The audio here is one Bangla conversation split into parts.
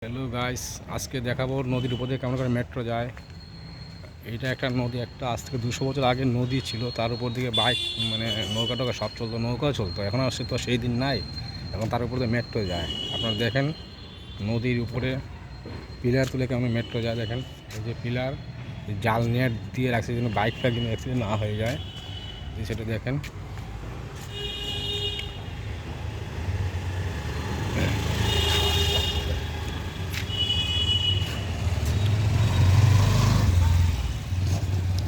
হ্যালো গাইস, আজকে দেখাবো নদীর উপর দিয়ে কেমন করে মেট্রো যায়। এইটা একটা নদী, একটা আজ থেকে 200 বছর আগের নদী ছিল। তার উপর দিকে বাইক মানে নৌকা টোকা সব চলতো, নৌকাও চলতো। এখন আসছে তো সেই দিন নাই, এখন তার উপর দিয়ে মেট্রো যায়। আপনারা দেখেন নদীর উপরে পিলার তুলে কেমন মেট্রো যায়। দেখেন এই যে পিলার, জাল নেট দিয়ে রাখছে যেন বাইক ফাইক যেন অ্যাক্সিডেন্ট না হয়ে যায়, সেটা দেখেন।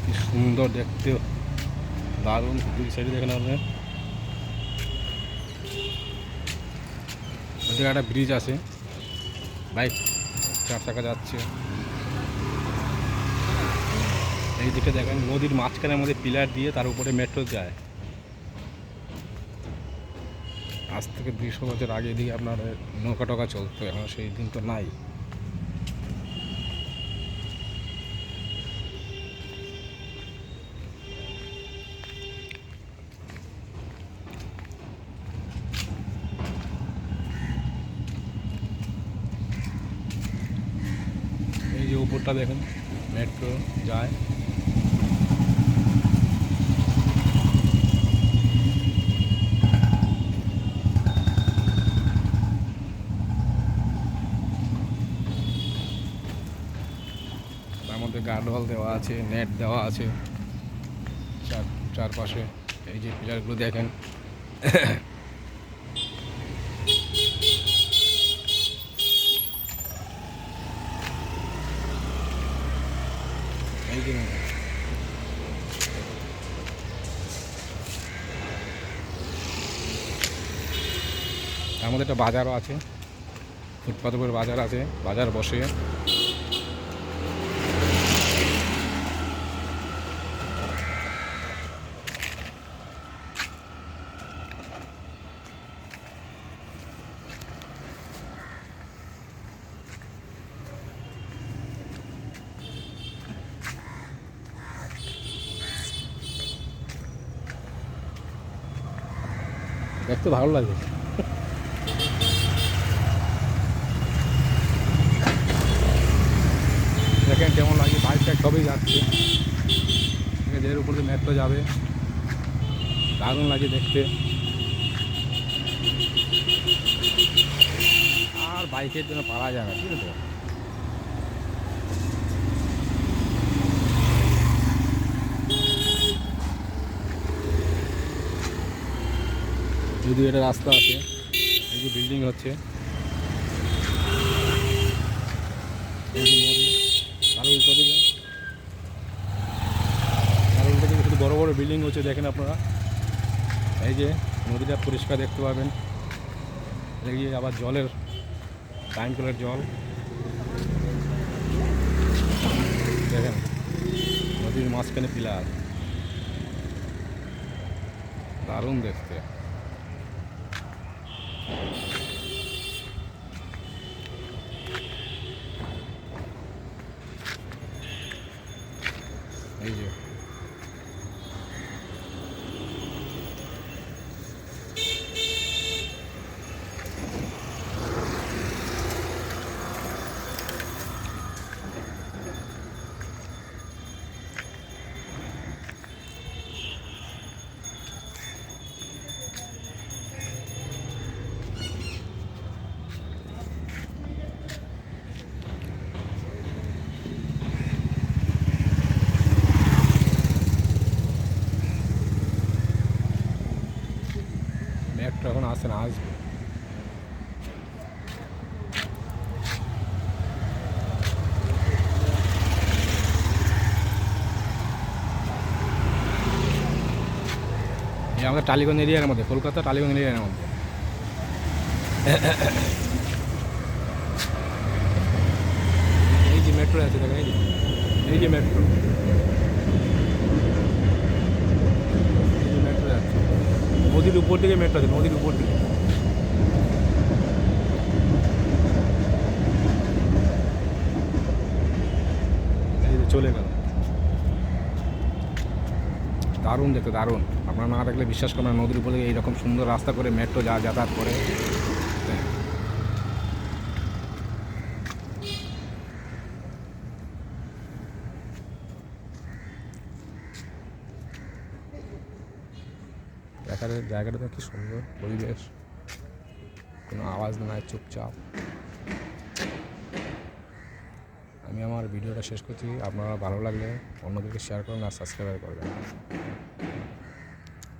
কি সুন্দর দেখতে, দারুণ। দুই সাইডে দেখেন আপনি, ওদিকে একটা ব্রিজ আছে, বাইক 4 চাকা যাচ্ছে। এই দিকে দেখেন নদীর মাঝখানের মধ্যে পিলার দিয়ে তার উপরে মেট্রো যায়। আজ থেকে 200 বছর আগে দিয়ে আপনার নৌকা টোকা চলতো, এখন সেই দিন তো নাই। এই যে উপরটা দেখেন মেট্রো যায়। তার মধ্যে গার্ডওয়াল দেওয়া আছে, নেট দেওয়া আছে চারপাশে। এই যে পিলারগুলো দেখেন। এই যে তার মধ্যে একটা বাজারও আছে, ফুটপাথের উপরে বাজার আছে, বাজার বসে। দেখতে ভালো লাগে। দেখেন কেমন লাগে, বাইক টাইক সবই যাচ্ছে। এর উপর দিয়ে মেট্রো যাবে, দারুণ লাগে দেখতে। আর বাইকের জন্য পারা যায় না, ঠিক আছে। যদিও এটা রাস্তা আছে, এই যে বিল্ডিং হচ্ছে, এই যে নদী, তার উল্টো দিকে, তার উল্টো দিকে শুধু বড় বড় বিল্ডিং হচ্ছে। দেখেন আপনারা, এই যে নদীটা পরিষ্কার দেখতে পাবেন। এই যে আবার জলের টাইম কলের জল দেখেন, নদীর মাঝখানে পিলার, দারুণ দেখতে। এই যে মেট্রো এখন আসছে না, আসবে। এই আমাদের টালিগঞ্জ এরিয়ার মধ্যে, কলকাতা টালিগঞ্জ এরিয়ার মধ্যে। এই যে মেট্রো আছে দেখেন, এই যে মেট্রো, এই যে মেট্রো যাচ্ছে। নদীর উপর দিকে মেট্রো আছে, নদীর উপর দিকে। এই যে চলে গেল, দারুণ দেখতে, দারুণ। আপনারা না দেখলে বিশ্বাস করবেন, নদীর উপরে এইরকম সুন্দর রাস্তা করে মেট্রো যাতায়াত করে। দেখার জায়গাটা কি সুন্দর পরিবেশ, কোনো আওয়াজ নাই, চুপচাপ। আমি আমার ভিডিওটা শেষ করছি। আপনারা ভালো লাগলে অন্যদেরকে শেয়ার করুন আর সাবস্ক্রাইব করবেন।